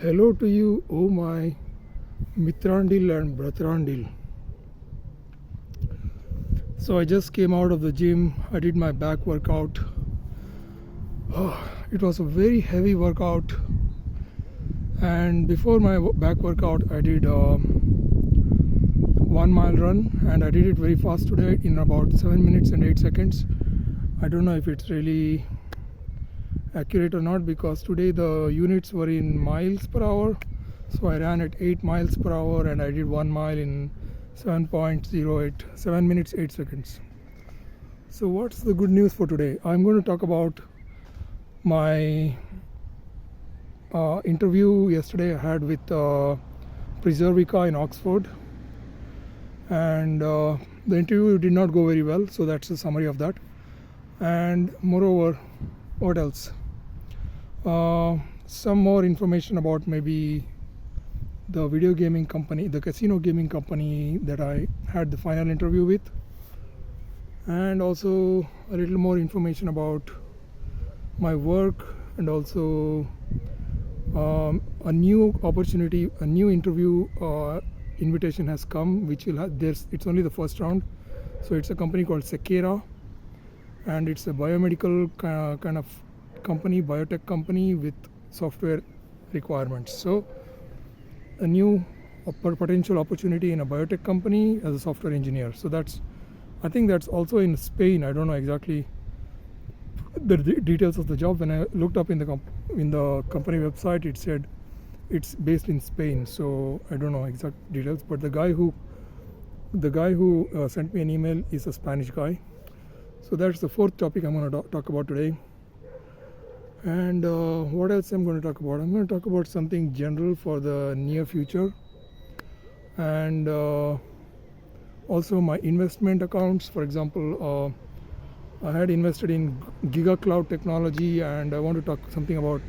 Hello to you, oh my Mitrandil and Bratrandil. So I just came out of the gym. I did my back workout. It was a very heavy workout. And before my back workout, I did a 1 mile run, and I did it very fast today in about 7 minutes and 8 seconds. I don't know if it's really accurate or not, because today the units were in miles per hour. So I ran at 8 miles per hour and I did 1 mile in 7 minutes 8 seconds. So what's the good news for today? I'm going to talk about my interview yesterday I had with Preservica in Oxford, and the interview did not go very well, so that's a summary of that. And moreover, what else? Some more information about maybe the video gaming company, the casino gaming company that I had the final interview with, and also a little more information about my work, and also a new opportunity, a new interview invitation has come, which will have it's only the first round. So it's a company called Sekera, and it's a biomedical kind of company, biotech company with software requirements. So a new potential opportunity in a biotech company as a software engineer. So I think that's also in Spain. I don't know exactly the details of the job. When I looked up in the company website, it said it's based in Spain. So I don't know exact details, but the guy who sent me an email is a Spanish guy. So that's the fourth topic I'm going to talk about today. And what else I'm going to talk about? I'm going to talk about something general for the near future, and also my investment accounts. For example, I had invested in Giga Cloud Technology, and I want to talk something about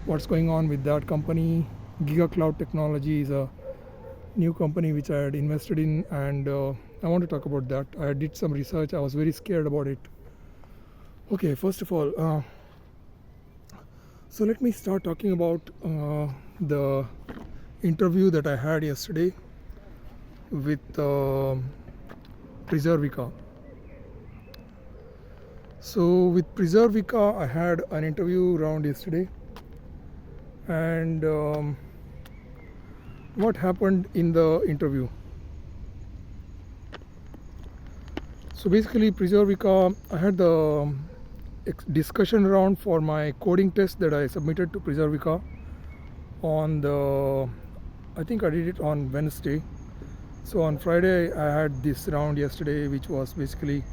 what's going on with that company. Giga Cloud Technology is a new company which I had invested in, and I want to talk about that. I did some research. I was very scared about it. Okay, first of all, so let me start talking about the interview that I had yesterday with Preservica. So with Preservica, I had an interview round yesterday, and what happened in the interview? So basically, Preservica, I had the discussion round for my coding test that I submitted to Preservica I think I did it on Wednesday. So on Friday I had this round yesterday, which was basically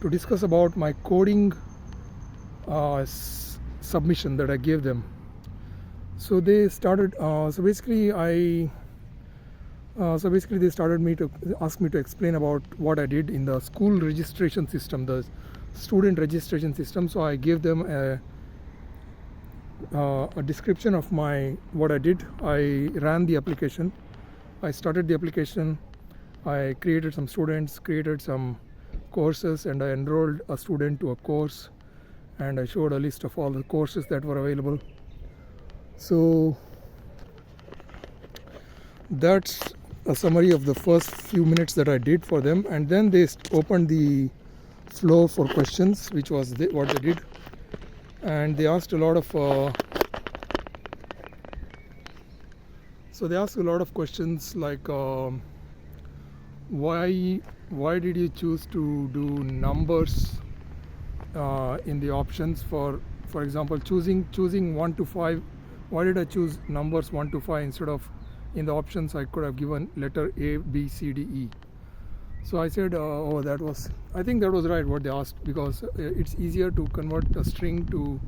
to discuss about my coding submission that I gave them. So they started they started me to ask me to explain about what I did in the school registration system, the student registration system. So I gave them a description of what I did. I ran the application. I started the application. I created some students, created some courses, and I enrolled a student to a course, and I showed a list of all the courses that were available. So that's a summary of the first few minutes that I did for them, and then they opened the floor for questions, which was what they did. And they asked a lot of questions like why did you choose to do numbers in the options? For example, choosing 1 to 5. Why did I choose numbers 1 to 5 instead of, in the options I could have given letter A, B, C, D, E? So I said, I think that was right what they asked, because it's easier to convert a string to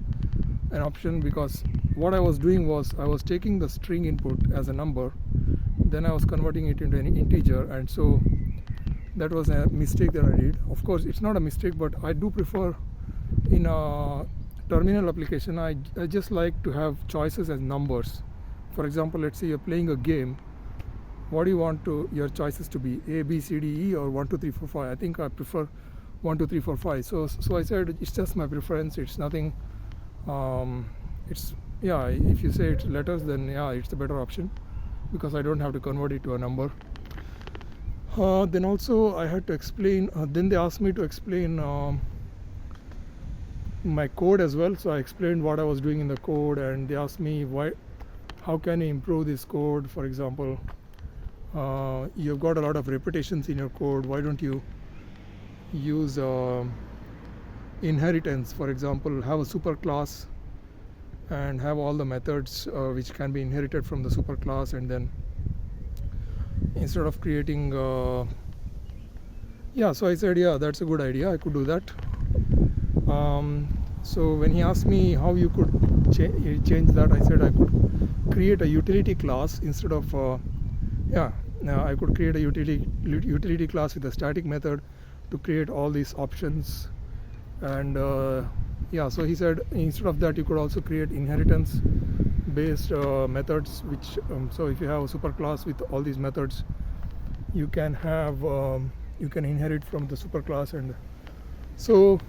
an option, because what I was doing was I was taking the string input as a number, then I was converting it into an integer, and so that was a mistake that I did. Of course, it's not a mistake, but I do prefer in a terminal application, I just like to have choices as numbers. For example, let's say you're playing a game. What do you want your choices to be? A, B, C, D, E, or 1, 2, 3, 4, 5? I think I prefer 1, 2, 3, 4, 5. So I said it's just my preference. It's nothing. It's yeah, if you say it's letters, then yeah, it's a better option because I don't have to convert it to a number. Then also I had to explain, then they asked me to explain my code as well. So I explained what I was doing in the code, and they asked me how can you improve this code. For example, you've got a lot of repetitions in your code. Why don't you use inheritance? For example, have a superclass and have all the methods which can be inherited from the superclass, and then instead of creating yeah, so I said yeah, that's a good idea, I could do that. So when he asked me how you could change that, I said I could create a utility class instead of yeah, I could create a utility class with a static method to create all these options. And yeah, so he said instead of that you could also create inheritance based methods, which so if you have a superclass with all these methods, you can have you can inherit from the superclass. And so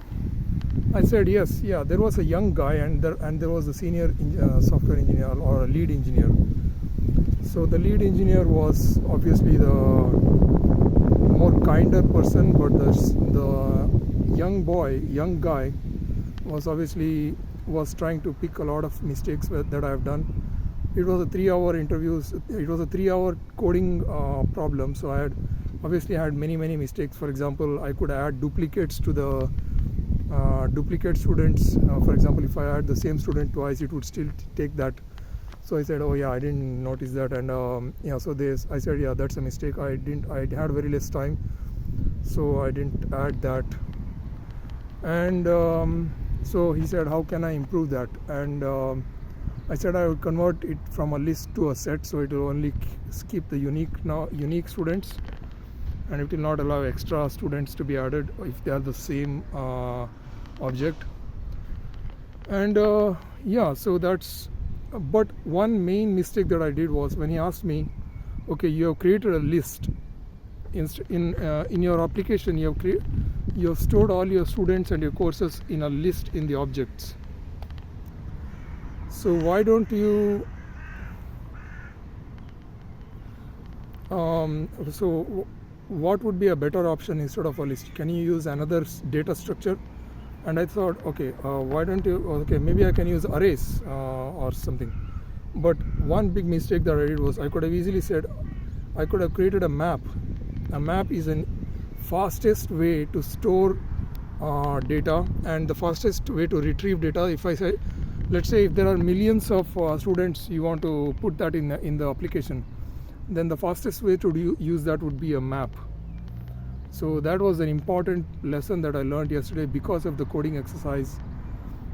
I said yes, yeah. There was a young guy, and there was a senior software engineer or a lead engineer. So the lead engineer was obviously the more kinder person, but the young guy was obviously trying to pick a lot of mistakes that I have done. It was a 3-hour interviews. It was a 3-hour coding problem. So I had obviously had many mistakes. For example, I could add duplicates to the duplicate students. For example, if I add the same student twice, it would still take that. So I said, oh yeah, I didn't notice that. And yeah, so I said, yeah, that's a mistake. I had very less time, so I didn't add that. And so he said, how can I improve that? And I said I would convert it from a list to a set, so it will only keep the unique students, and it will not allow extra students to be added if they are the same object. And yeah, so that's. But one main mistake that I did was when he asked me, okay, you have created a list in your application, you have stored all your students and your courses in a list in the objects. So why don't you so what would be a better option instead of a list? Can you use another data structure? And I thought, okay, why don't you, okay, maybe I can use arrays or something. But one big mistake that I did was I could have easily said, I could have created a map. A map is the fastest way to store data and the fastest way to retrieve data. If I say, let's say if there are millions of students, you want to put that in the application, then the fastest way to use that would be a map. So that was an important lesson that I learned yesterday because of the coding exercise.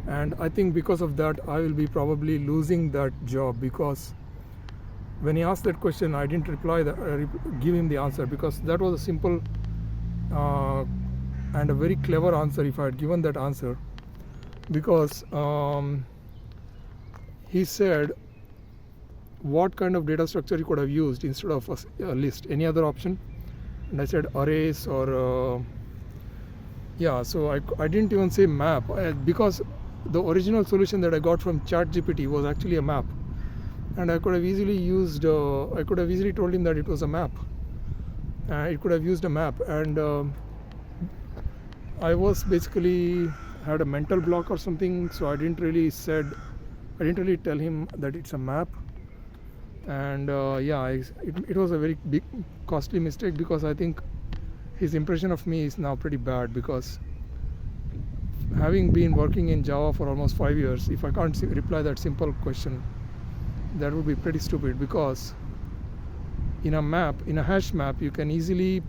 And I think because of that, I will be probably losing that job, because when he asked that question, I didn't give him the answer, because that was a simple and a very clever answer if I had given that answer. Because he said what kind of data structure he could have used instead of a list, any other option. And I said arrays or yeah, so I didn't even say map, because the original solution that I got from ChatGPT was actually a map, and I could have easily used I could have easily told him that it was a map. It could have used a map, and I was basically had a mental block or something, so I didn't really tell him that it's a map. And yeah, it was a very big costly mistake, because I think his impression of me is now pretty bad, because having been working in Java for almost 5 years, if I can't reply that simple question, that would be pretty stupid. Because in a hash map, you can easily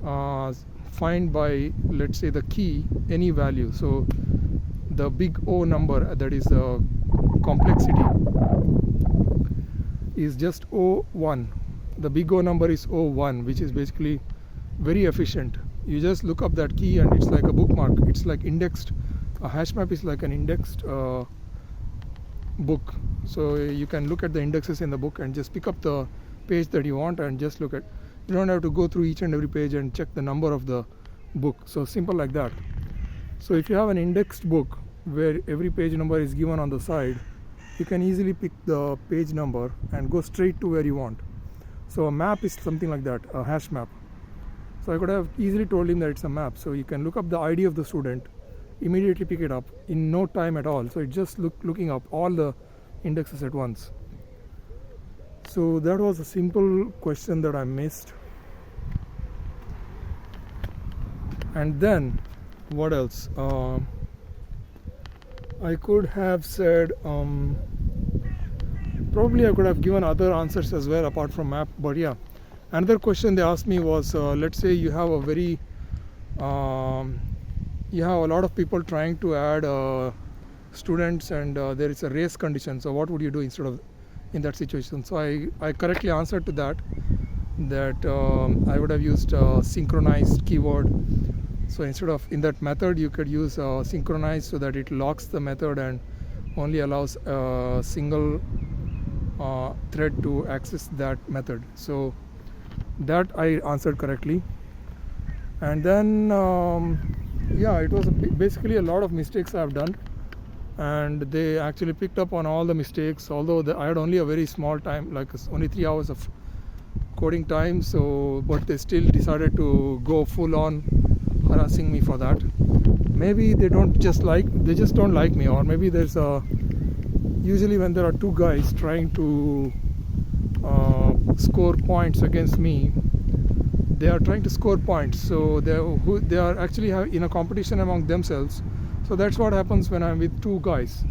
find by, let's say, the key any value. So the big O number, that is the complexity, is just O1. The big O number is O1, which is basically very efficient. You just look up that key and it's like a bookmark. It's like indexed. A hash map is like an indexed book. So you can look at the indexes in the book and just pick up the page that you want and just look at. You don't have to go through each and every page and check the number of the book. So simple like that. So if you have an indexed book where every page number is given on the side, you can easily pick the page number and go straight to where you want. So a map is something like that, a hash map. So I could have easily told him that it's a map. So you can look up the ID of the student, immediately pick it up in no time at all. So it's just looking up all the indexes at once. So that was a simple question that I missed. And then what else? I could have said probably I could have given other answers as well apart from map, but yeah. Another question they asked me was, let's say you have a very you have a lot of people trying to add students, and there is a race condition, so what would you do instead of in that situation? So I correctly answered to that I would have used synchronized keyword. So instead of in that method, you could use synchronize, so that it locks the method and only allows a single thread to access that method. So that I answered correctly. And then yeah, it was basically a lot of mistakes I've done, and they actually picked up on all the mistakes, although I had only a very small time, like only 3 hours of coding time. So but they still decided to go full on harassing me for that. Maybe they just don't like me, or maybe there's usually when there are two guys trying to score points against me, they are trying to score points, so they are actually in a competition among themselves. So that's what happens when I'm with two guys.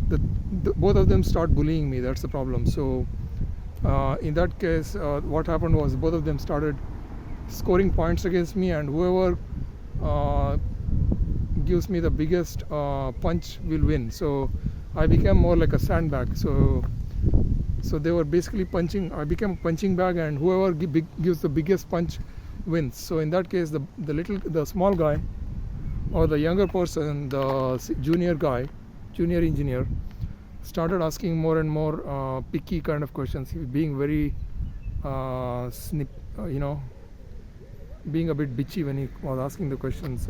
Both of them start bullying me. That's the problem. So in that case, what happened was both of them started scoring points against me, and whoever gives me the biggest punch will win. So I became more like a sandbag. So they were basically punching. I became a punching bag, and whoever gives the biggest punch wins. So in that case, the small guy, or the younger person, the junior engineer, started asking more and more picky kind of questions. He was being very being a bit bitchy when he was asking the questions.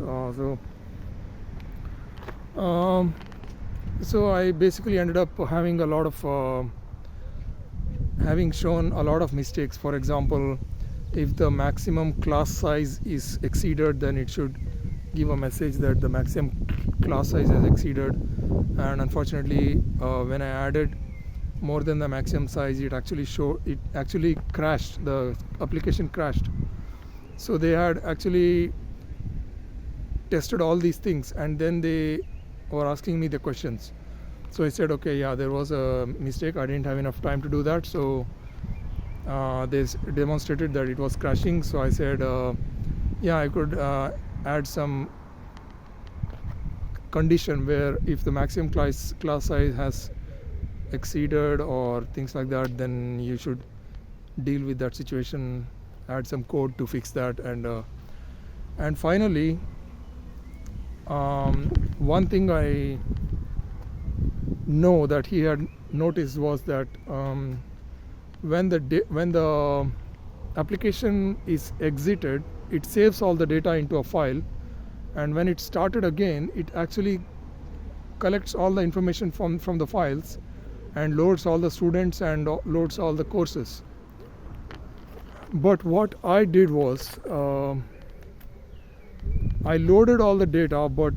So I basically ended up having a lot of having shown a lot of mistakes. For example, if the maximum class size is exceeded, then it should give a message that the maximum class size is exceeded. And unfortunately, when I added more than the maximum size, it actually crashed. The application crashed. So they had actually tested all these things, and then they were asking me the questions. So I said, okay, yeah, there was a mistake. I didn't have enough time to do that. So they demonstrated that it was crashing. So I said, yeah, I could add some condition where if the maximum class size has exceeded or things like that, then you should deal with that situation, add some code to fix that. And finally, one thing I know that he had noticed was that when the application is exited, it saves all the data into a file, and when it started again, it actually collects all the information from the files and loads all the students and loads all the courses. But what I did was I loaded all the data, but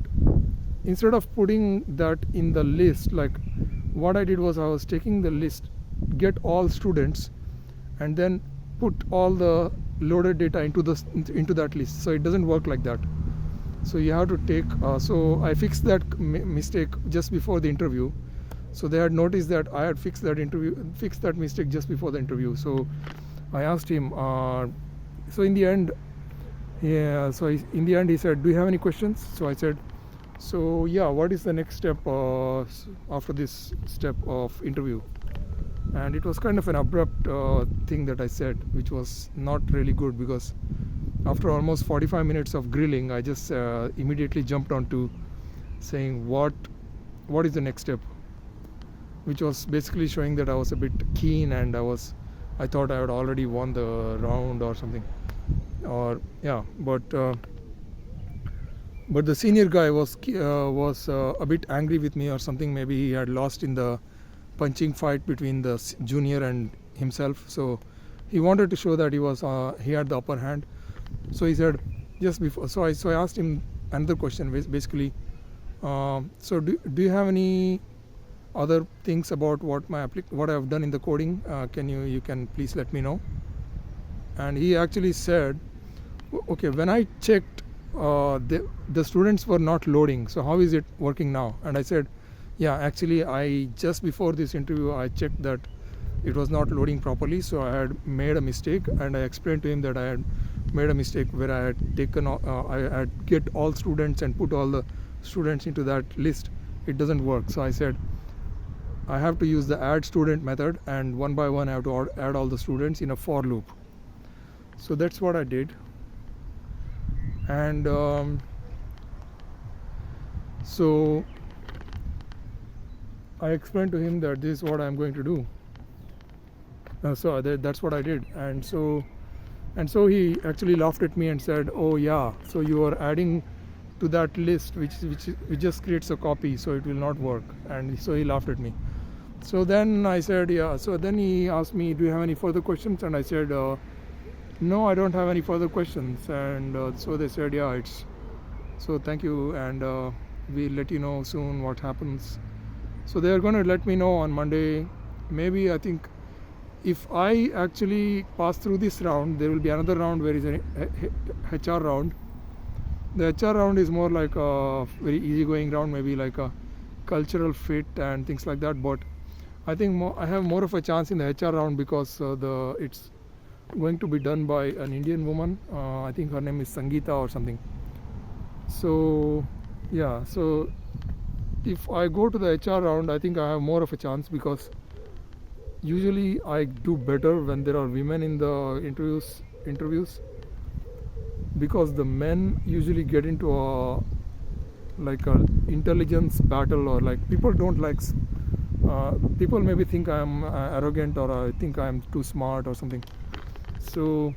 instead of putting that in the list, like what I did was I was taking the list, get all students, and then put all the loaded data into that list. So it doesn't work like that. So you have to take so I fixed that mistake just before the interview. So they had noticed that I had fixed that mistake just before the interview. So I asked him, so in the end he said, do you have any questions? So I said, so yeah, what is the next step after this step of interview? And it was kind of an abrupt thing that I said, which was not really good, because after almost 45 minutes of grilling, I just immediately jumped onto saying what is the next step, which was basically showing that I was a bit keen, and I thought I had already won the round or something, or yeah. But the senior guy was a bit angry with me or something. Maybe he had lost in the punching fight between the junior and himself. So he wanted to show that he had the upper hand. So he said just before. So I asked him another question, basically. So do you have any other things about what I've done in the coding? You can please let me know. And he actually said, okay, when I checked, the students were not loading. So how is it working now? And I said, yeah, actually, I just before this interview, I checked that it was not loading properly. So I had made a mistake, and I explained to him that I had made a mistake where I had taken, I had get all students and put all the students into that list. It doesn't work. So I said, I have to use the add student method, and one by one I have to add all the students in a for loop. So that's what I did. And so I explained to him that this is what I'm going to do. So that's what I did. And so he actually laughed at me and said, oh yeah, so you are adding to that list which just creates a copy, so it will not work. And so he laughed at me. So then I said, yeah. So then he asked me, do you have any further questions? And I said, no, I don't have any further questions. And so they said, yeah, so thank you, and we'll let you know soon what happens. So they are going to let me know on Monday. Maybe, I think, if I actually pass through this round, there will be another round where is an HR round. The HR round is more like a very easygoing round, maybe like a cultural fit and things like that. But I think I have more of a chance in the HR round because it's going to be done by an Indian woman. I think her name is Sangeeta or something. So yeah, so if I go to the HR round, I think I have more of a chance, because usually I do better when there are women in the interviews, because the men usually get into a intelligence battle, or like people don't like, people maybe think I'm arrogant, or I think I'm too smart or something. So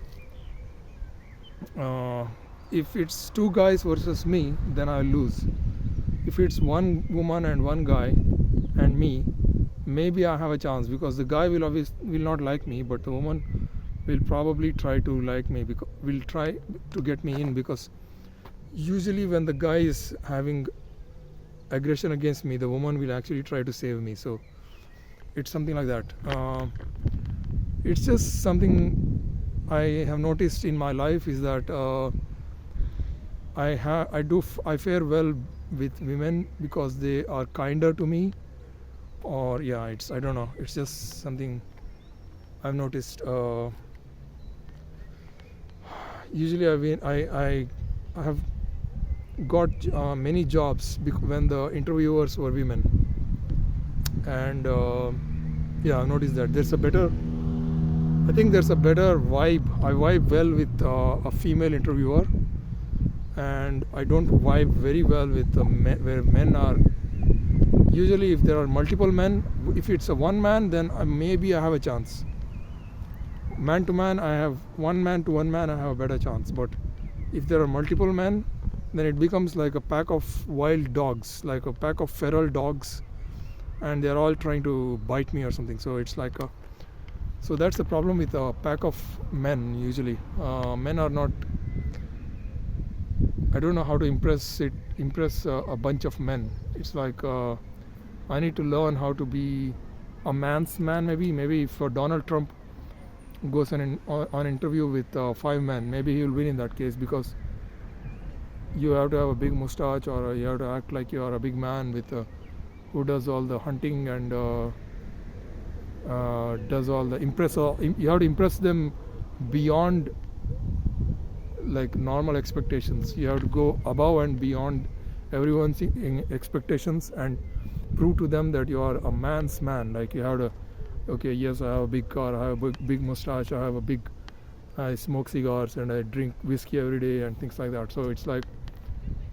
if it's two guys versus me, then I'll lose. If it's one woman and one guy and me, maybe I have a chance, because the guy will not like me, but the woman will probably try to like me, because will try to get me in, because usually when the guy is having aggression against me, the woman will actually try to save me. So it's something like that. It's just something I have noticed in my life, is that I fare well with women because they are kinder to me, or yeah, I don't know, it's just something I've noticed. Usually I have got many jobs when the interviewers were women, and yeah, I've noticed that there's a better vibe. I vibe well with a female interviewer, and I don't vibe very well with where men are. Usually if there are multiple men, if it's a one man, then maybe I have a chance. Man to man, I have one man to one man, I have a better chance. But if there are multiple men, then it becomes like a pack of wild dogs, like a pack of feral dogs, and they're all trying to bite me or something. So it's like so that's the problem with a pack of men. Usually men are not, I don't know how to impress a bunch of men. It's like I need to learn how to be a man's man. Maybe if Donald Trump goes on an interview with 5 men, maybe he will win in that case, because you have to have a big mustache, or you have to act like you are a big man with who does all the hunting and does all the you have to impress them beyond like normal expectations. You have to go above and beyond everyone's expectations and prove to them that you are a man's man. Like you have to, okay, yes, I have a big car, I have a big mustache, I smoke cigars, and I drink whiskey every day and things like that. So it's like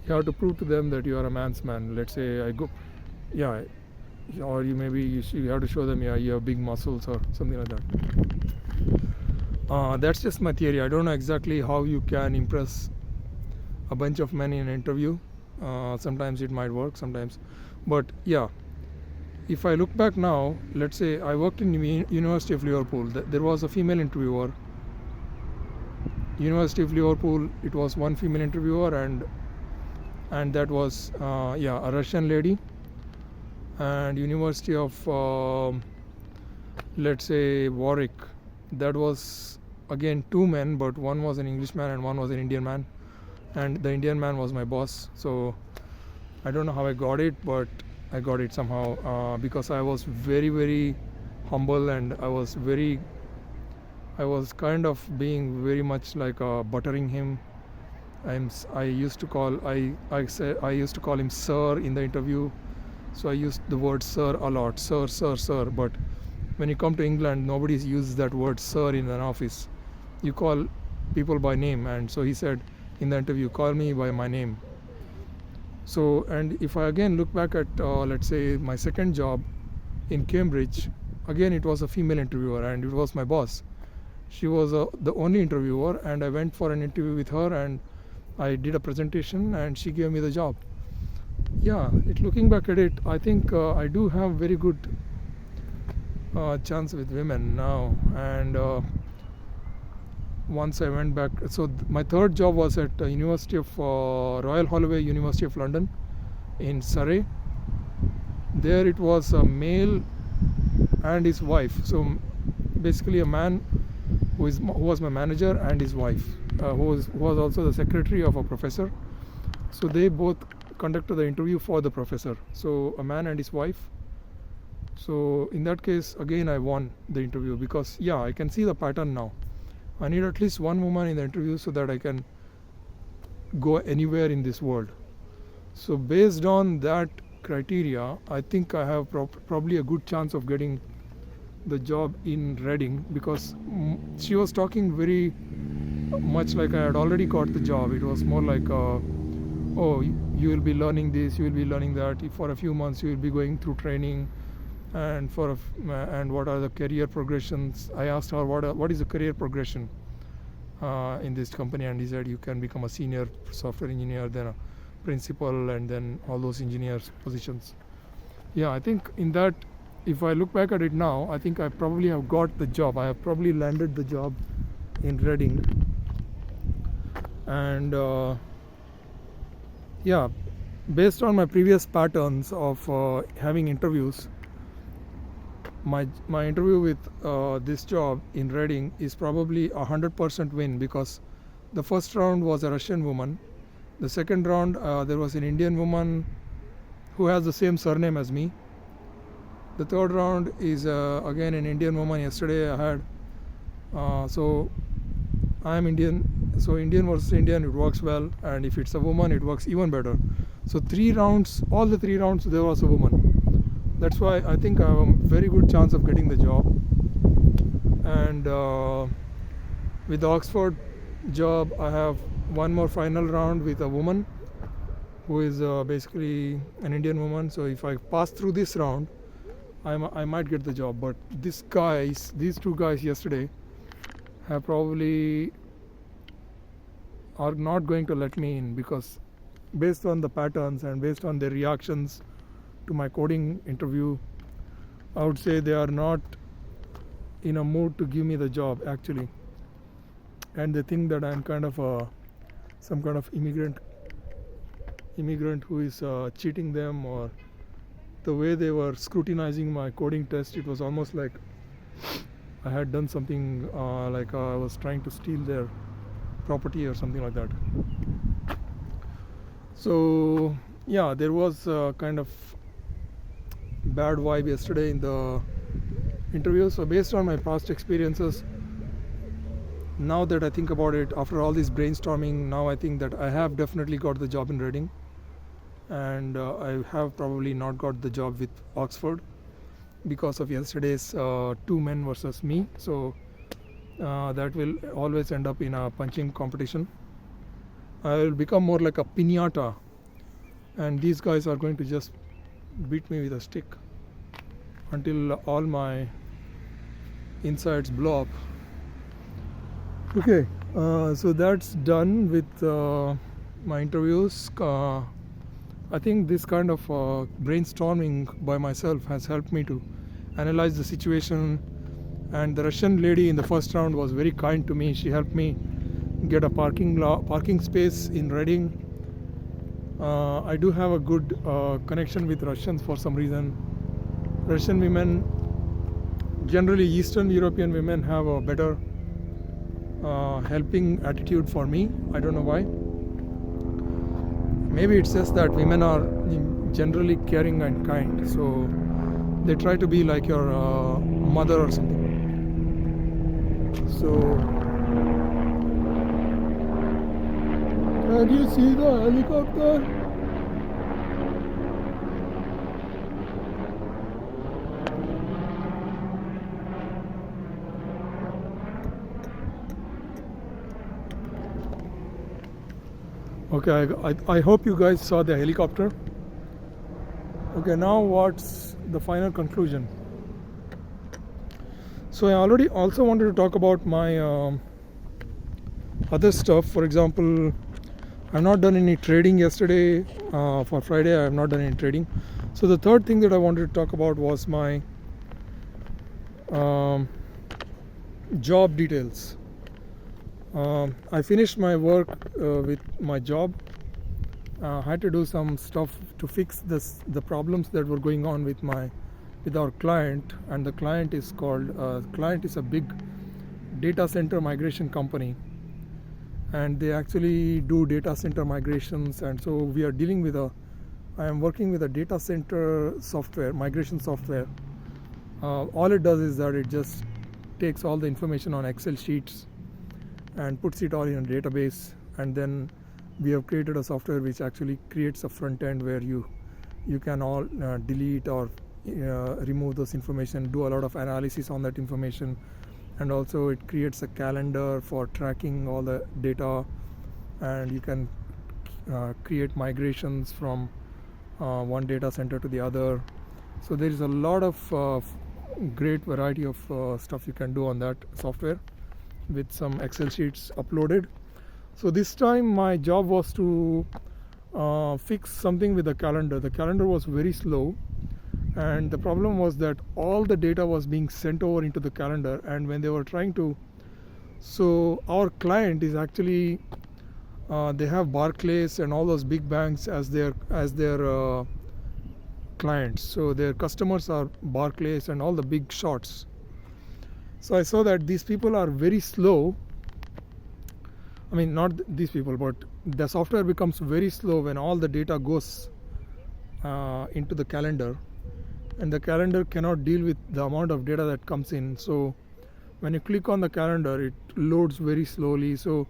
you have to prove to them that you are a man's man. Let's say I go, yeah, or you have to show them, yeah, you have big muscles or something like that. That's just my theory. I don't know exactly how you can impress a bunch of men in an interview. Sometimes it might work, sometimes, but yeah, if I look back now, let's say I worked in University of Liverpool. There was a female interviewer. University of Liverpool, it was one female interviewer, and that was a Russian lady. And University of let's say Warwick, that was again two men, but one was an Englishman and one was an Indian man, and the Indian man was my boss. So I don't know how I got it, but I got it somehow because I was very, very humble, and I was kind of being very much like buttering him. I used to call him sir in the interview, so I used the word sir a lot, sir. But when you come to England, nobody uses that word sir in an office. You call people by name, and so he said in the interview, call me by my name. So, and if I again look back at let's say my second job in Cambridge, again it was a female interviewer, and it was my boss. She was the only interviewer, and I went for an interview with her, and I did a presentation, and she gave me the job. Yeah, looking back at it, I think I do have very good chance with women now. And once I went back, so my third job was at University of Royal Holloway, University of London in Surrey. There it was a male and his wife. So basically a man who was my manager, and his wife who was also the secretary of a professor. So they both conducted the interview for the professor. So a man and his wife. So in that case, again I won the interview, because I can see the pattern now. I need at least one woman in the interview so that I can go anywhere in this world. So based on that criteria, I think I have probably a good chance of getting the job in Reading, because she was talking very much like I had already got the job. It was more like oh, you will be learning this, you will be learning that. For a few months you will be going through training, and and what are the career progressions. I asked her what is the career progression in this company, and he said you can become a senior software engineer, then a principal, and then all those engineers positions. I think in that, if I look back at it now, I think I probably have got the job. I have probably landed the job in Reading. And based on my previous patterns of having interviews, my interview with this job in Reading is probably 100% win, because the first round was a Russian woman. The second round there was an Indian woman who has the same surname as me. The third round is again an Indian woman. Yesterday I had so I am Indian, so Indian versus Indian, it works well, and if it's a woman it works even better. So 3 rounds, all the 3 rounds there was a woman. That's why I think I have a very good chance of getting the job. And with the Oxford job, I have one more final round with a woman who is basically an Indian woman. So if I pass through this round, I might get the job. But these 2 guys yesterday have probably are not going to let me in, because based on the patterns and based on their reactions to my coding interview, I would say they are not in a mood to give me the job actually. And they think that I'm kind of some kind of immigrant who is cheating them, or the way they were scrutinizing my coding test, it was almost like I had done something like I was trying to steal their property or something like that. So there was kind of bad vibe yesterday in the interview. So based on my past experiences, now that I think about it, after all this brainstorming, now I think that I have definitely got the job in Reading, and I have probably not got the job with Oxford because of yesterday's 2 men versus me. So that will always end up in a punching competition. I will become more like a piñata, and these guys are going to just beat me with a stick until all my insides blow up. Okay, so that's done with my interviews. I think this kind of brainstorming by myself has helped me to analyze the situation. And the Russian lady in the first round was very kind to me. She helped me get a parking space in Reading. I do have a good connection with Russians for some reason. Russian women, generally Eastern European women, have a better helping attitude for me. I don't know why. Maybe it's just that women are generally caring and kind, so they try to be like your mother or something. So, can you see the helicopter? Okay, I hope you guys saw the helicopter. Okay, now what's the final conclusion? So I already also wanted to talk about my other stuff. For example, I've not done any trading yesterday. For Friday, I have not done any trading. So the third thing that I wanted to talk about was my job details. I finished my work with my job. I had to do some stuff to fix the problems that were going on with our client, and the client is a big data center migration company, and they actually do data center migrations. And so we are dealing with I am working with a data center software, migration software. All it does is that it just takes all the information on Excel sheets and puts it all in a database, and then we have created a software which actually creates a front end where you can all delete or remove those information, do a lot of analysis on that information, and also it creates a calendar for tracking all the data, and you can create migrations from one data center to the other. So there is a lot of great variety of stuff you can do on that software with some Excel sheets uploaded. So this time my job was to fix something with the calendar. The calendar was very slow, and the problem was that all the data was being sent over into the calendar, and when they were trying to, so our client is actually they have Barclays and all those big banks as their clients. So their customers are Barclays and all the big shots. So I saw that these people are very slow. I mean, not these people, but the software becomes very slow when all the data goes into the calendar, and the calendar cannot deal with the amount of data that comes in. So when you click on the calendar, it loads very slowly. So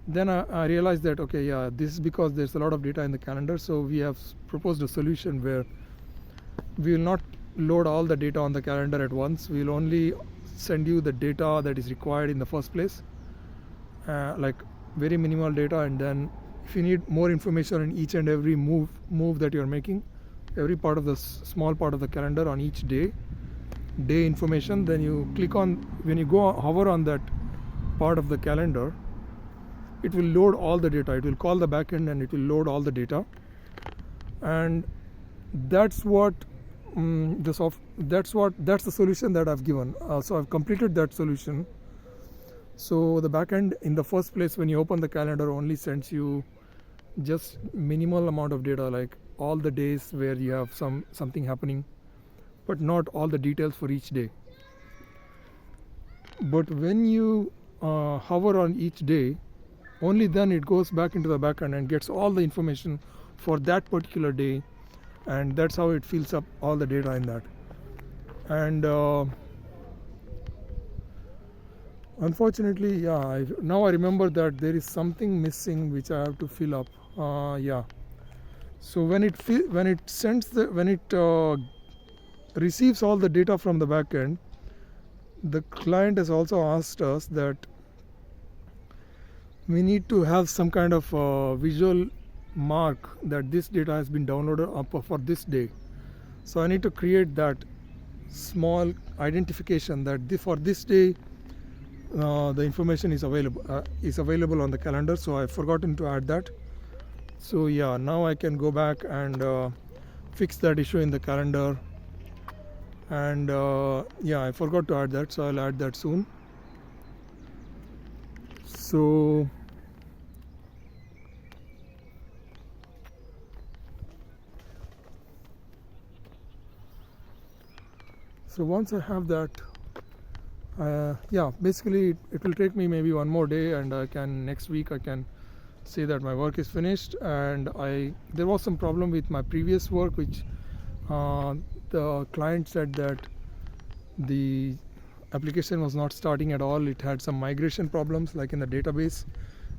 then I realized that, okay, yeah, this is because there's a lot of data in the calendar. So we have proposed a solution where we will not load all the data on the calendar at once. We will only send you the data that is required in the first place, like very minimal data, and then if you need more information on each and every move that you're making, every part of the small part of the calendar on each day information, then you click on, when you go hover on that part of the calendar, it will load all the data. It will call the backend and it will load all the data, and that's what that's the solution that I've given. So I've completed that solution. So the backend, in the first place, when you open the calendar, only sends you just minimal amount of data, like all the days where you have something happening, but not all the details for each day. But when you hover on each day, only then it goes back into the backend and gets all the information for that particular day, and that's how it fills up all the data in that. And unfortunately, yeah, now I remember that there is something missing which I have to fill up. Yeah. So when it receives all the data from the backend, the client has also asked us that we need to have some kind of visual mark that this data has been downloaded up for this day. So I need to create that small identification that for this day the information is available on the calendar. So I've forgotten to add that. So yeah, now I can go back and fix that issue in the calendar. And yeah, I forgot to add that, so I'll add that soon. So once I have that, yeah, basically it will take me maybe one more day, and next week I can say that my work is finished. And there was some problem with my previous work, which the client said that the application was not starting at all. It had some migration problems, like in the database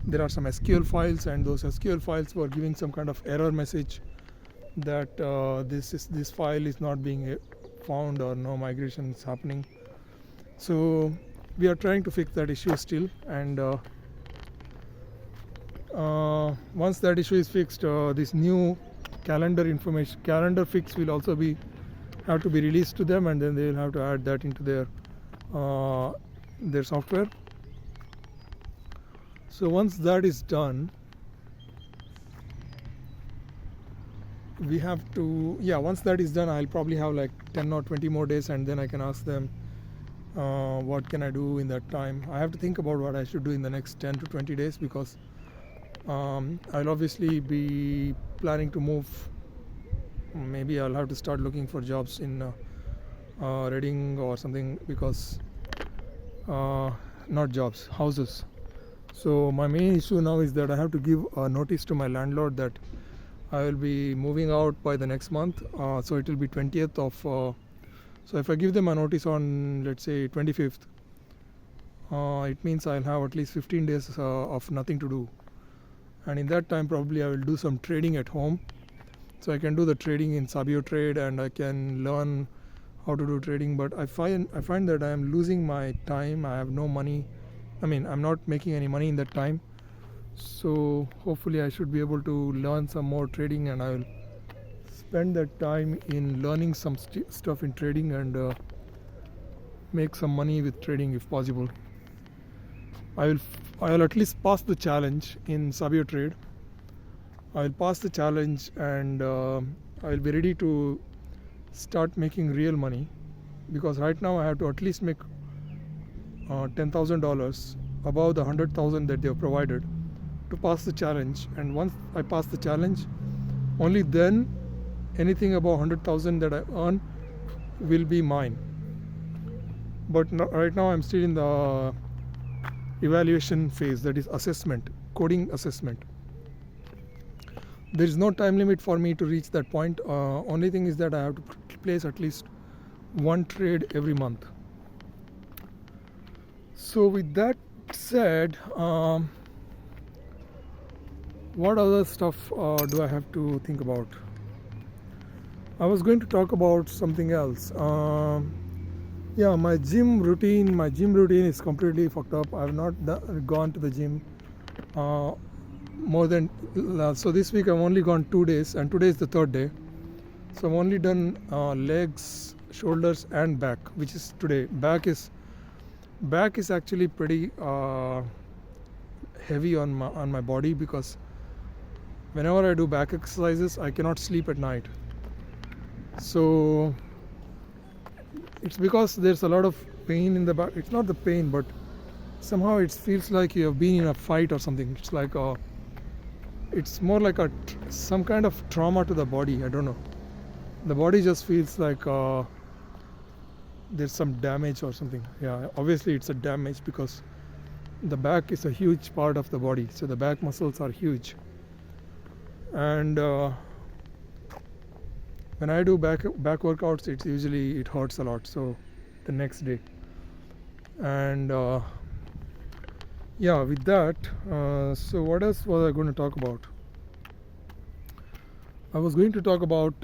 there are some SQL files, and those SQL files were giving some kind of error message that this file is not being found, or no migration is happening. So we are trying to fix that issue still, and once that issue is fixed, this new calendar fix will also have to be released to them, and then they will have to add that into their software. So once that is done, we have to, yeah, once that is done, I'll probably have like 10 or 20 more days, and then I can ask them what can I do in that time. I have to think about what I should do in the next 10 to 20 days, because I'll obviously be planning to move. Maybe I'll have to start looking for jobs in Reading or something, because not jobs, houses. So my main issue now is that I have to give a notice to my landlord that I will be moving out by the next month. So it will be 20th of so if I give them a notice on, let's say, 25th, it means I'll have at least 15 days of nothing to do. And in that time probably I will do some trading at home. So I can do the trading in Sabio Trade, and I can learn how to do trading. But I find that I am losing my time. I have no money. I mean, I'm not making any money in that time. So hopefully I should be able to learn some more trading, and I will spend that time in learning some stuff in trading, and make some money with trading if possible. I will at least pass the challenge in Sabio Trade. I will pass the challenge, and I will be ready to start making real money, because right now I have to at least make $10,000 above the $100,000 that they have provided to pass the challenge. And once I pass the challenge, only then anything above $100,000 that I earn will be mine. But right now I'm still in the evaluation phase, that is assessment, coding assessment. There is no time limit for me to reach that point. Only thing is that I have to place at least one trade every month. So with that said, what other stuff do I have to think about? I was going to talk about something else. Yeah, my gym routine is completely fucked up. I have not gone to the gym more than so this week I've only gone 2 days, and today is the third day. So I've only done legs, shoulders, and back, which is today. Back is actually pretty heavy on my body, because whenever I do back exercises I cannot sleep at night. So it's because there's a lot of pain in the back. It's not the pain, but somehow it feels like you have been in a fight or something. It's like it's more like some kind of trauma to the body. I don't know. The body just feels like there's some damage or something. Yeah, obviously it's a damage, because the back is a huge part of the body. So the back muscles are huge. And when I do back workouts, it hurts a lot. So the next day. And yeah, with that, so what else was I going to talk about? I was going to talk about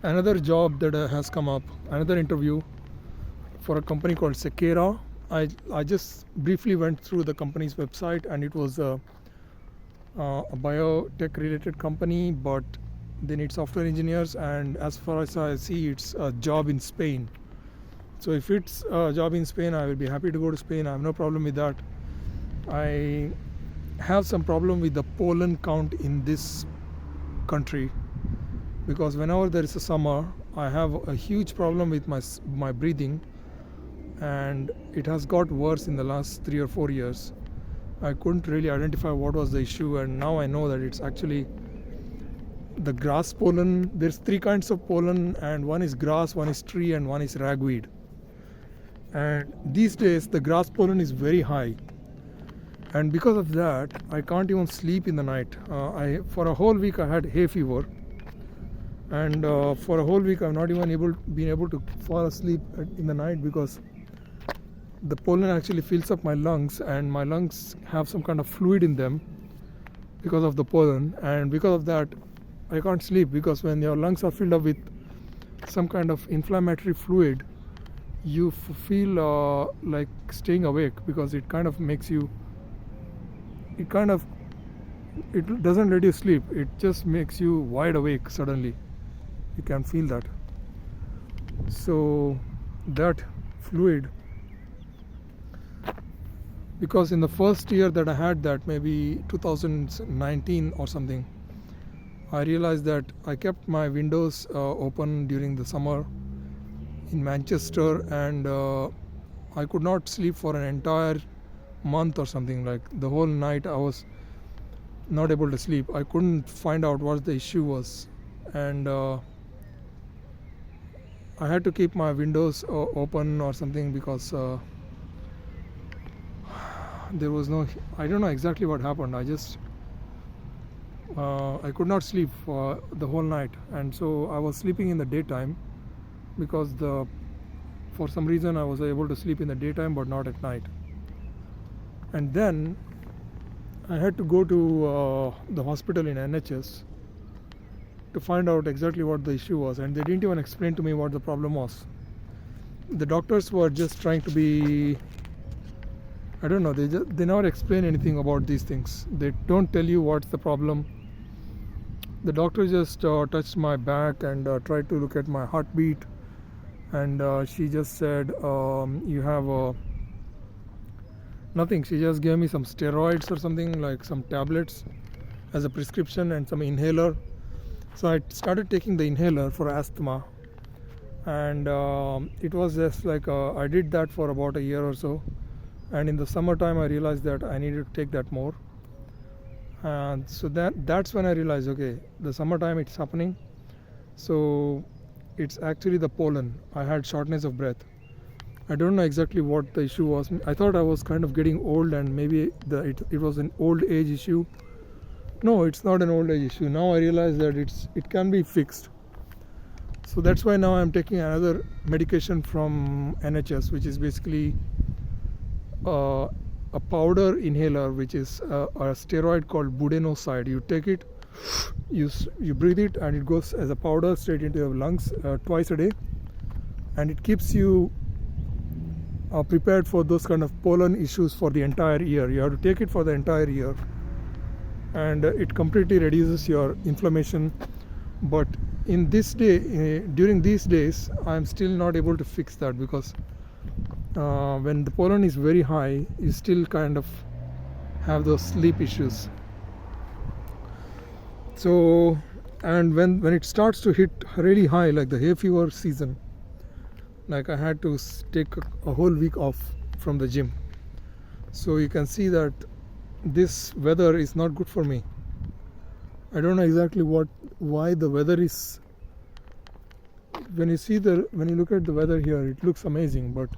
another job that has come up, another interview for a company called Sekera. I just briefly went through the company's website, and it was a biotech related company, but they need software engineers, and as far as I see, it's a job in Spain. So if it's a job in Spain, I will be happy to go to Spain. I have no problem with that. I have some problem with the pollen count in this country, because whenever there is a summer I have a huge problem with my breathing, and it has got worse in the last 3 or 4 years. I couldn't really identify what was the issue, and now I know that it's actually the grass pollen. There's 3 kinds of pollen, and one is grass, one is tree, and one is ragweed. And these days the grass pollen is very high, and because of that I can't even sleep in the night. For a whole week I had hay fever, and for a whole week I've not even been able to fall asleep in the night, because the pollen actually fills up my lungs, and my lungs have some kind of fluid in them because of the pollen, and because of that I can't sleep, because when your lungs are filled up with some kind of inflammatory fluid, you feel like staying awake, because it kind of makes you, it doesn't let you sleep, it just makes you wide awake suddenly. You can feel that. So that fluid, because in the first year that I had that, maybe 2019 or something, I realized that I kept my windows open during the summer in Manchester, and I could not sleep for an entire month or something. Like the whole night I was not able to sleep. I couldn't find out what the issue was, and I had to keep my windows open or something, because there was no, I don't know exactly what happened. I could not sleep for the whole night, and so I was sleeping in the daytime, because for some reason I was able to sleep in the daytime but not at night. And then I had to go to the hospital in NHS to find out exactly what the issue was, and they didn't even explain to me what the problem was. The doctors were just trying to be, I don't know, they never explain anything about these things. They don't tell you what's the problem. The doctor just touched my back and tried to look at my heartbeat, and she just said, you have nothing. She just gave me some steroids or something, like some tablets as a prescription, and some inhaler. So I started taking the inhaler for asthma, and it was just like I did that for about a year or so, and in the summertime I realized that I needed to take that more. And so that's when I realized, okay, the summertime it's happening, so it's actually the pollen. I had shortness of breath. I don't know exactly what the issue was. I thought I was kind of getting old, and maybe it was an old age issue. No, it's not an old age issue. Now I realize that it can be fixed. So that's why now I'm taking another medication from NHS, which is basically a powder inhaler, which is a steroid called budesonide. You take it, you breathe it, and it goes as a powder straight into your lungs twice a day, and it keeps you prepared for those kind of pollen issues for the entire year. You have to take it for the entire year, and it completely reduces your inflammation. But during these days I'm still not able to fix that, because when the pollen is very high, you still kind of have those sleep issues. So, and when it starts to hit really high, like the hay fever season, like I had to take a whole week off from the gym. So you can see that this weather is not good for me. I don't know exactly why the weather is. When you look at the weather here, it looks amazing, but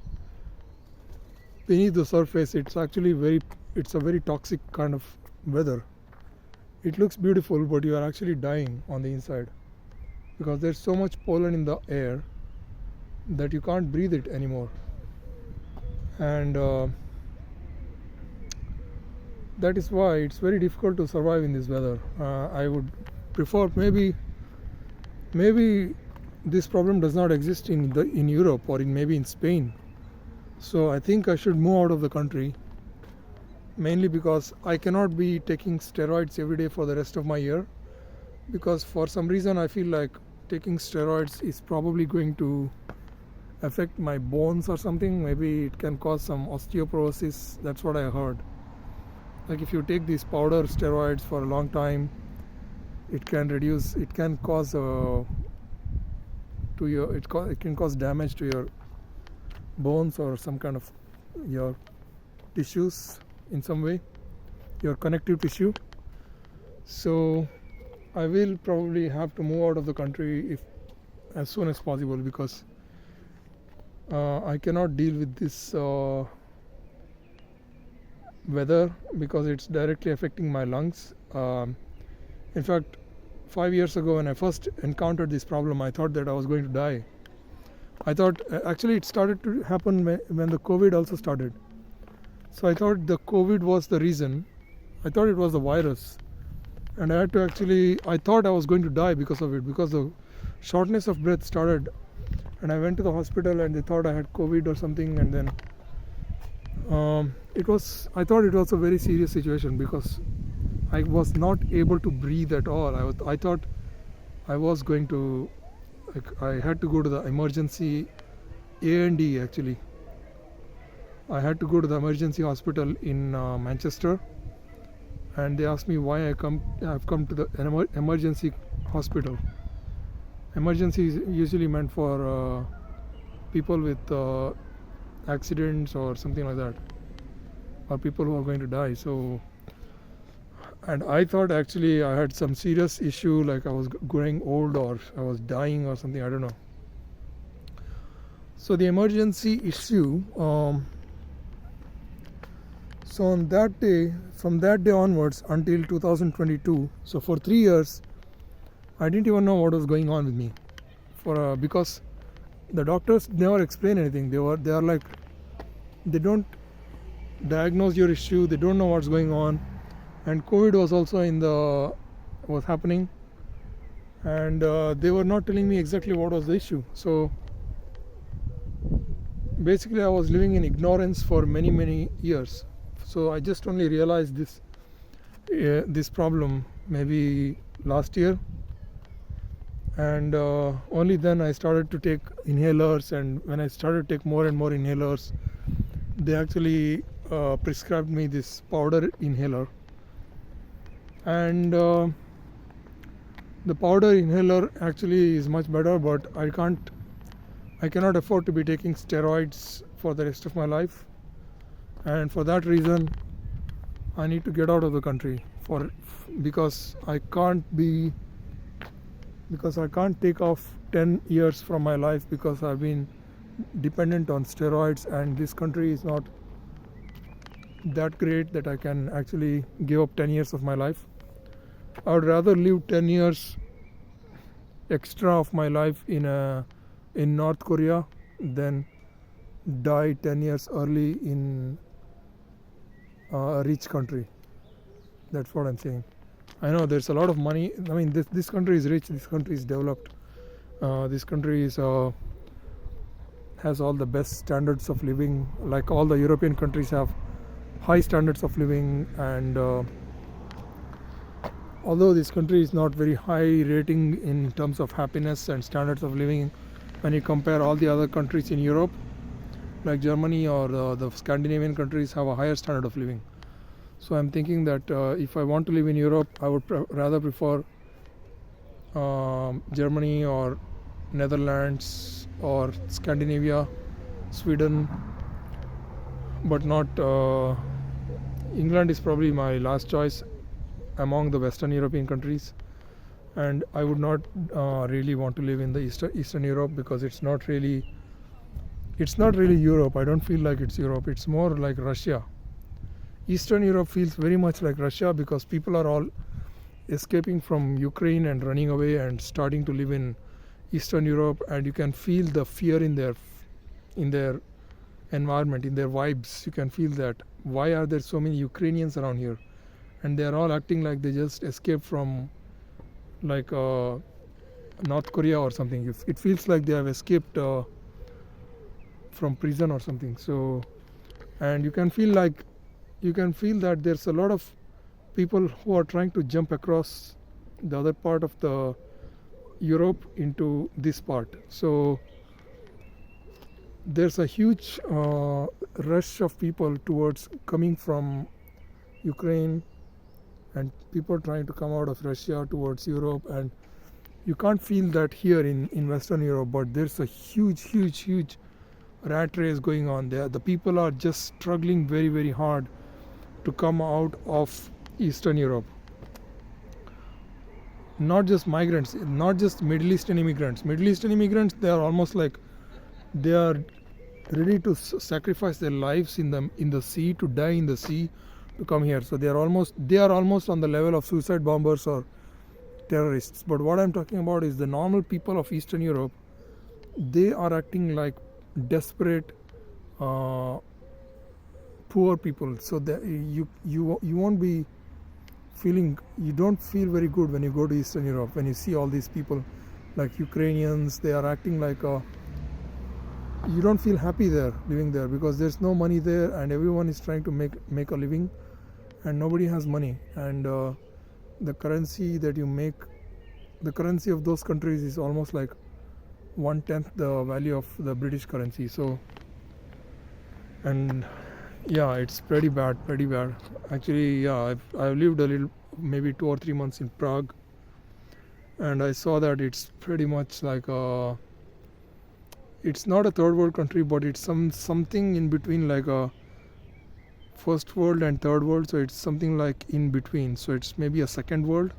beneath the surface it's actually it's a very toxic kind of weather. It looks beautiful, but you are actually dying on the inside, because there's so much pollen in the air that you can't breathe it anymore. And that is why it's very difficult to survive in this weather. I would prefer, maybe this problem does not exist in Europe, or maybe in Spain. So I think I should move out of the country, mainly because I cannot be taking steroids every day for the rest of my year, because for some reason I feel like taking steroids is probably going to affect my bones or something. Maybe it can cause some osteoporosis. That's what I heard. like if you take these powder steroids for a long time, it can cause it can cause damage to your bones or some kind of your tissues in some way, your connective tissue. So I will probably have to move out of the country as soon as possible, because I cannot deal with this weather, because it's directly affecting my lungs. In fact, 5 years ago when I first encountered this problem, I thought that I was going to die. I thought actually it started to happen when the COVID also started. So I thought the COVID was the reason. I thought it was the virus, and I thought I was going to die because of it, because the shortness of breath started, and I went to the hospital and they thought I had COVID or something, and then I thought it was a very serious situation, because I was not able to breathe at all. I thought I was going to, I had to go to the emergency A&E actually. I had to go to the emergency hospital in Manchester, and they asked me why I've come to the emergency hospital. Emergency is usually meant for people with accidents or something like that, or people who are going to die. So, and I thought actually I had some serious issue, like I was growing old or I was dying or something, I don't know. So the emergency issue, so on that day, from that day onwards until 2022, so for 3 years, I didn't even know what was going on with me, because the doctors never explain anything. They are like, they don't diagnose your issue, they don't know what's going on. And COVID was also was happening, and they were not telling me exactly what was the issue. So basically I was living in ignorance for many years. So I just only realized this problem maybe last year, and only then I started to take inhalers. And when I started to take more and more inhalers, they actually prescribed me this powder inhaler. And the powder inhaler actually is much better, but I cannot afford to be taking steroids for the rest of my life, and for that reason I need to get out of the country because I can't take off 10 years from my life, because I've been dependent on steroids, and this country is not that great that I can actually give up 10 years of my life. I would rather live 10 years extra of my life in North Korea than die 10 years early in a rich country. That's what I'm saying. I know there's a lot of money. I mean, this country is rich. This country is developed. This country has all the best standards of living. Like all the European countries have high standards of living, and although this country is not very high rating in terms of happiness and standards of living when you compare all the other countries in Europe, like Germany or the Scandinavian countries have a higher standard of living. So I'm thinking that if I want to live in Europe, I would rather prefer Germany or Netherlands or Scandinavia, Sweden, but not England is probably my last choice among the Western European countries. And I would not really want to live in the Eastern Europe, because it's not really Europe. I don't feel like it's Europe. It's more like Russia. Eastern Europe feels very much like Russia, because people are all escaping from Ukraine and running away and starting to live in Eastern Europe, and you can feel the fear in their environment, in their vibes. You can feel that. Why are there so many Ukrainians around here? And they are all acting like they just escaped from like North Korea or something. It feels like they have escaped from prison or something. So, and you can feel that there's a lot of people who are trying to jump across the other part of the Europe into this part. So there's a huge rush of people towards coming from Ukraine, and people trying to come out of Russia towards Europe. And you can't feel that here in Western Europe, but there's a huge rat race going on there. The people are just struggling very hard to come out of Eastern Europe. Not just migrants, not just Middle Eastern immigrants. Middle Eastern immigrants, they are almost like they are ready to sacrifice their lives in the sea, to die in the sea, to come here. So they are almost on the level of suicide bombers or terrorists. But what I'm talking about is the normal people of Eastern Europe. They are acting like desperate, poor people. So that you won't be feeling, you don't feel very good when you go to Eastern Europe, when you see all these people like Ukrainians. They are acting like you don't feel happy there, living there, because there's no money there and everyone is trying to make a living and nobody has money. And the currency that you make, the currency of those countries is almost like 1/10 the value of the British currency. So, and yeah, it's pretty bad. Actually, yeah, I've lived a little, maybe 2 or 3 months in Prague, and I saw that it's pretty much like it's not a third world country, but it's something in between, like a first world and third world. So it's something like in between. So it's maybe a second world.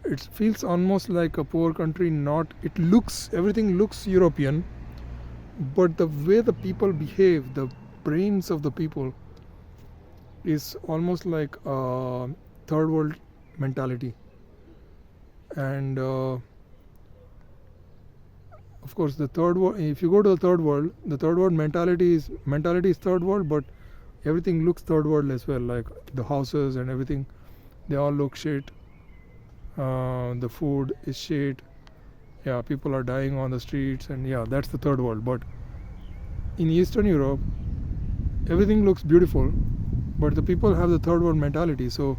It feels almost like a poor country. Not, everything looks European, but the way the people behave, the brains of the people, is almost like a third world mentality. And of course, the third world, if you go to the third world mentality is third world, but everything looks third world as well. Like the houses and everything, they all look shit. The food is shit. Yeah, people are dying on the streets, and yeah, that's the third world. But in Eastern Europe, everything looks beautiful, but the people have the third world mentality. So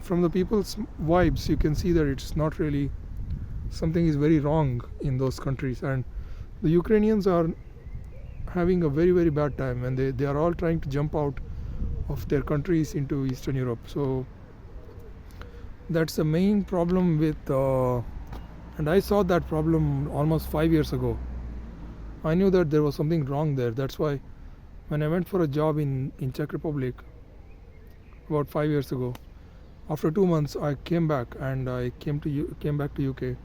from the people's vibes, you can see that it's not really, something is very wrong in those countries. And the Ukrainians are having a very bad time, and they are all trying to jump out of their countries into Eastern Europe. So that's the main problem with and I saw that problem almost 5 years ago. I knew that there was something wrong there. That's why when I went for a job in Czech Republic about 5 years ago, after 2 months I came back, and I came back to UK,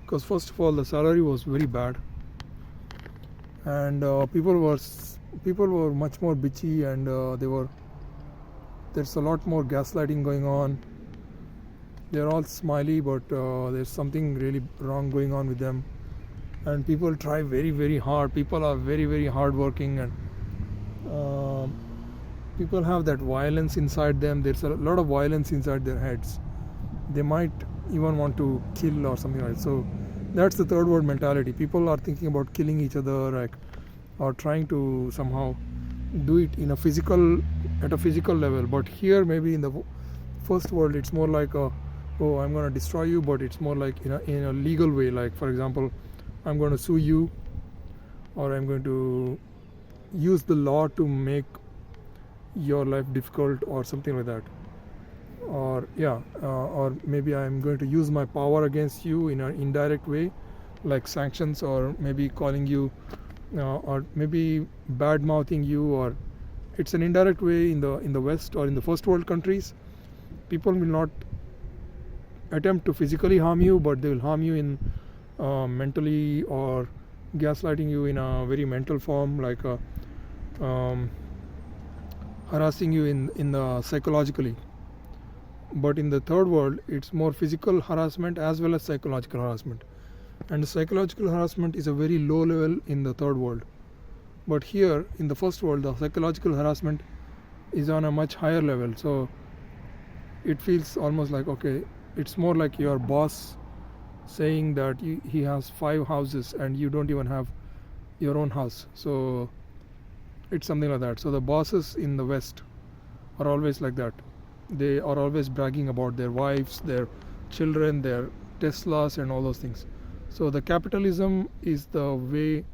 because first of all the salary was very bad, and people were much more bitchy, and there's a lot more gaslighting going on. They're all smiley, but there's something really wrong going on with them. And people try very hard. People are very hardworking, and people have that violence inside them. There's a lot of violence inside their heads. They might even want to kill or something like that. So that's the third world mentality. People are thinking about killing each other, like, or trying to somehow do it at a physical level. But here, maybe in the first world, it's more like oh, I'm going to destroy you, but it's more like in a legal way. Like, for example, I'm going to sue you, or I'm going to use the law to make your life difficult, or something like that. Or or maybe I'm going to use my power against you in an indirect way, like sanctions, or maybe calling you, or maybe bad mouthing you. Or it's an indirect way in the West or in the first world countries. People will not attempt to physically harm you, but they will harm you in mentally, or gaslighting you in a very mental form, like harassing you in the psychologically. But in the third world, it's more physical harassment as well as psychological harassment. And the psychological harassment is a very low level in the third world. But here in the first world, the psychological harassment is on a much higher level. So it feels almost like, okay, it's more like your boss saying that he has 5 houses and you don't even have your own house. So it's something like that. So the bosses in the West are always like that. They are always bragging about their wives, their children, their Teslas, and all those things. So the capitalism is the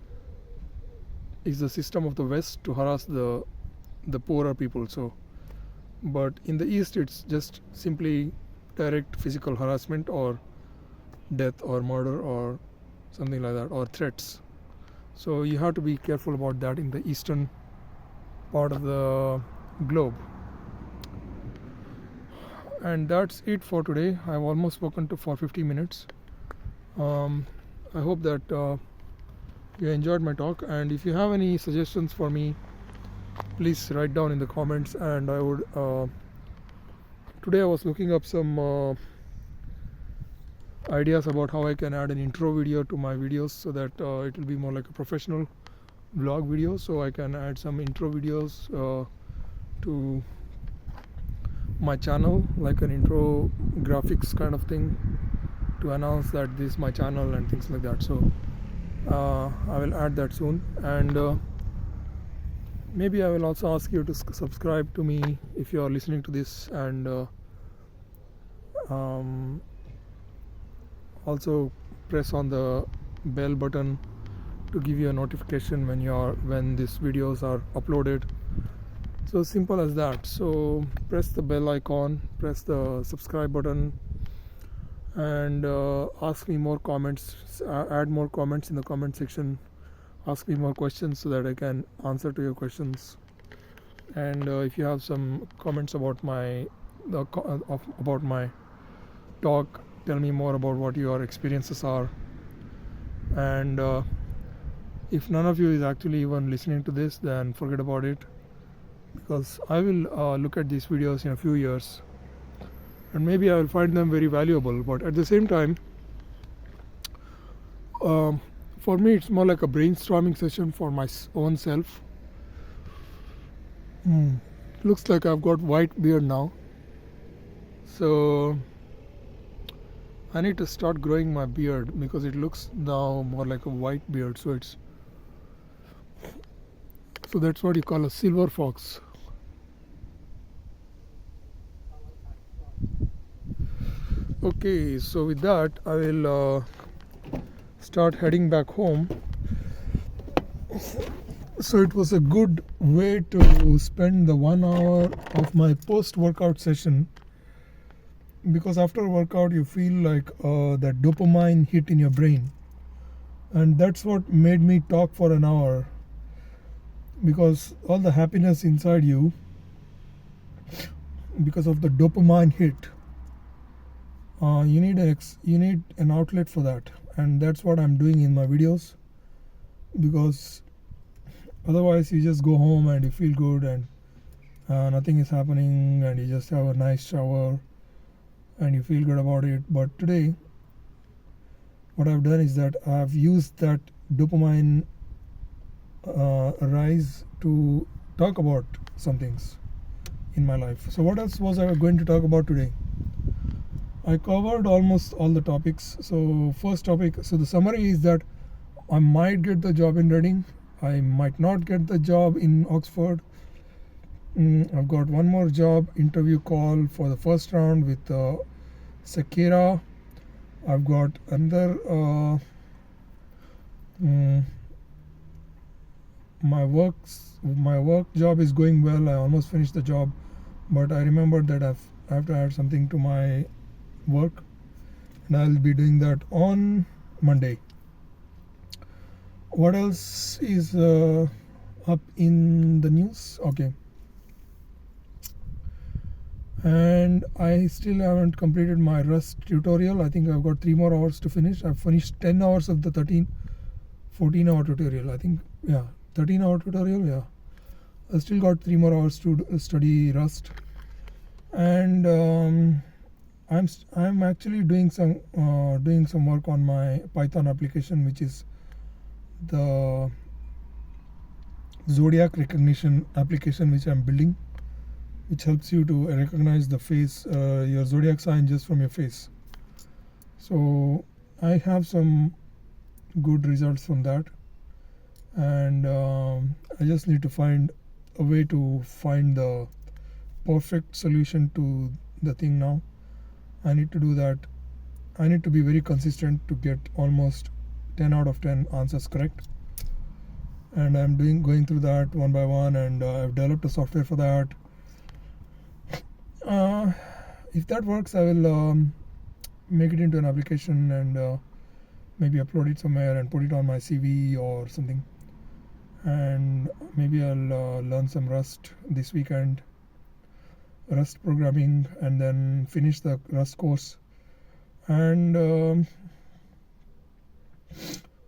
system of the West to harass the poorer people. So but in the East it's just simply direct physical harassment or death or murder or something like that, or threats. So you have to be careful about that in the eastern part of the globe. And that's it for today. I've almost spoken for 50 minutes. I hope that you enjoyed my talk, and if you have any suggestions for me, please write down in the comments. And I would today I was looking up some ideas about how I can add an intro video to my videos so that it will be more like a professional vlog video. So I can add some intro videos to my channel, like an intro graphics kind of thing, to announce that this is my channel and things like that. So I will add that soon, and maybe I will also ask you to subscribe to me if you are listening to this, and also press on the bell button to give you a notification when these videos are uploaded. So simple as that. So press the bell icon, press the subscribe button, and ask me more comments, add more comments in the comment section, ask me more questions so that I can answer to your questions. And if you have some comments about my talk, tell me more about what your experiences are. And if none of you is actually even listening to this, then forget about it, because I will look at these videos in a few years and maybe I will find them very valuable. But at the same time, for me it's more like a brainstorming session for my own self. Looks like I've got white beard now, so I need to start growing my beard because it looks now more like a white beard. So that's what you call a silver fox. Okay, so with that I will start heading back home. So it was a good way to spend the 1 hour of my post-workout session, because after a workout you feel like that dopamine hit in your brain, and that's what made me talk for an hour, because all the happiness inside you, because of the dopamine hit, you need an outlet for that, and that's what I'm doing in my videos, because otherwise you just go home and you feel good and nothing is happening, and you just have a nice shower and you feel good about it. But today what I've done is that I've used that dopamine rise to talk about some things in my life. So what else was I going to talk about today? I covered almost all the topics. So first topic, so the summary is that I might get the job in Reading, I might not get the job in Oxford. I've got one more job interview call for the first round with Sakura. I've got another my work job is going well. I almost finished the job, but I remembered that I have to add something to my work, and I'll be doing that on Monday. What else is up in the news? Okay, and I still haven't completed my Rust tutorial. I think I've got 3 more hours to finish. I've finished 10 hours of the 14 hour tutorial. I think, yeah, 13 hour tutorial. Yeah, I still got 3 more hours to study Rust, and I'm actually doing some work on my Python application, which is the zodiac recognition application, which I'm building, which helps you to recognize the face, your zodiac sign, just from your face. So I have some good results from that, and I just need to find a way to find the perfect solution to the thing now. I need to do that. I need to be very consistent to get almost 10 out of 10 answers correct, and I'm going through that one by one, and I've developed a software for that. uh, if that works, I will make it into an application and maybe upload it somewhere and put it on my CV or something. And maybe I'll learn some Rust this weekend, Rust programming, and then finish the Rust course. And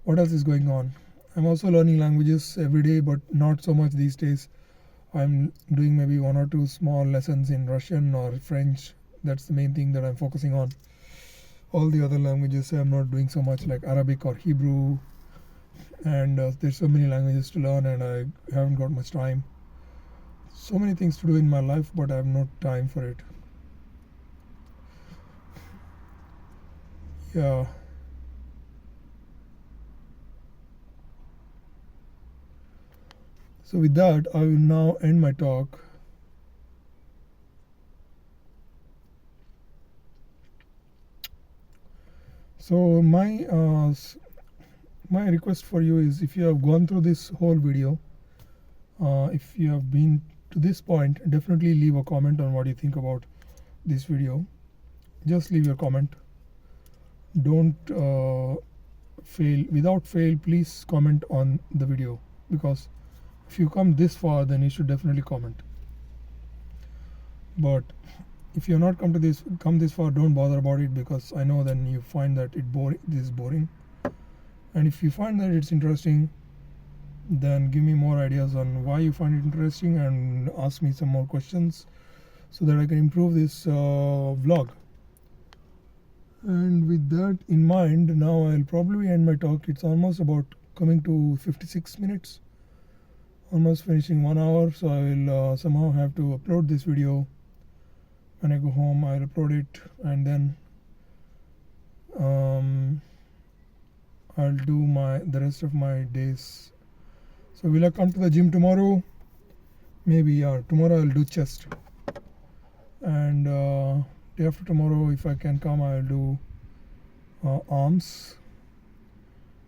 what else is going on? I'm also learning languages every day, but not so much these days. I'm doing maybe 1 or 2 small lessons in Russian or French. That's the main thing that I'm focusing on. All the other languages I'm not doing so much, like Arabic or Hebrew. And there's so many languages to learn, and I haven't got much time. So many things to do in my life, but I have no time for it. Yeah. So with that, I will now end my talk. So my request for you is, if you have gone through this whole video, if you have been to this point, definitely leave a comment on what you think about this video. Just leave your comment. Don't fail. Without fail, please comment on the video, because if you come this far, then you should definitely comment. But if you're not come this far, don't bother about it, because I know then you find that this is boring. And if you find that it's interesting, then give me more ideas on why you find it interesting, and ask me some more questions so that I can improve this vlog. And with that in mind, now I'll probably end my talk. It's almost about coming to 56 minutes, almost finishing 1 hour. So I will somehow have to upload this video. When I go home, I'll upload it, and then I'll do the rest of my days. So will I come to the gym tomorrow? Maybe, yeah. Tomorrow I'll do chest, and day after tomorrow, if I can come, I'll do arms.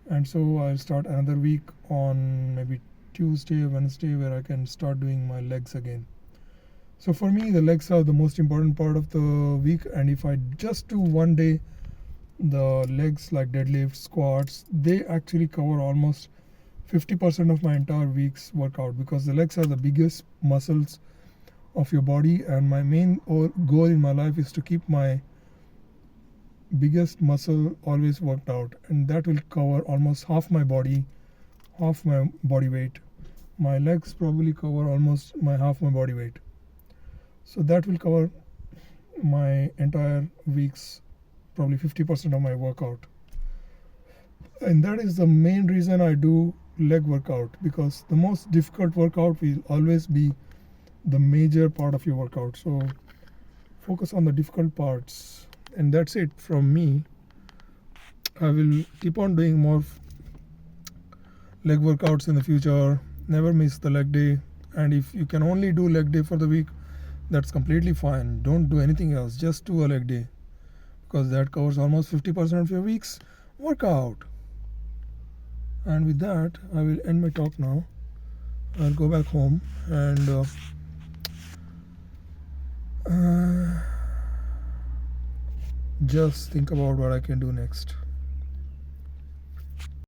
And so I'll start another week on maybe Tuesday, Wednesday, where I can start doing my legs again. So for me, the legs are the most important part of the week, and if I just do one day the legs, like deadlifts, squats, they actually cover almost 50% of my entire week's workout, because the legs are the biggest muscles of your body, and my main goal in my life is to keep my biggest muscle always worked out, and that will cover almost half my body weight. My legs probably cover almost half my body weight, so that will cover my entire week's probably 50% of my workout. And that is the main reason I do leg workout, because the most difficult workout will always be the major part of your workout. So focus on the difficult parts, and that's it from me. I will keep on doing more leg workouts in the future. Never miss the leg day, and if you can only do leg day for the week, that's completely fine. Don't do anything else, just do a leg day, because that covers almost 50% of your week's workout. And with that, I will end my talk now. I'll go back home and just think about what I can do next.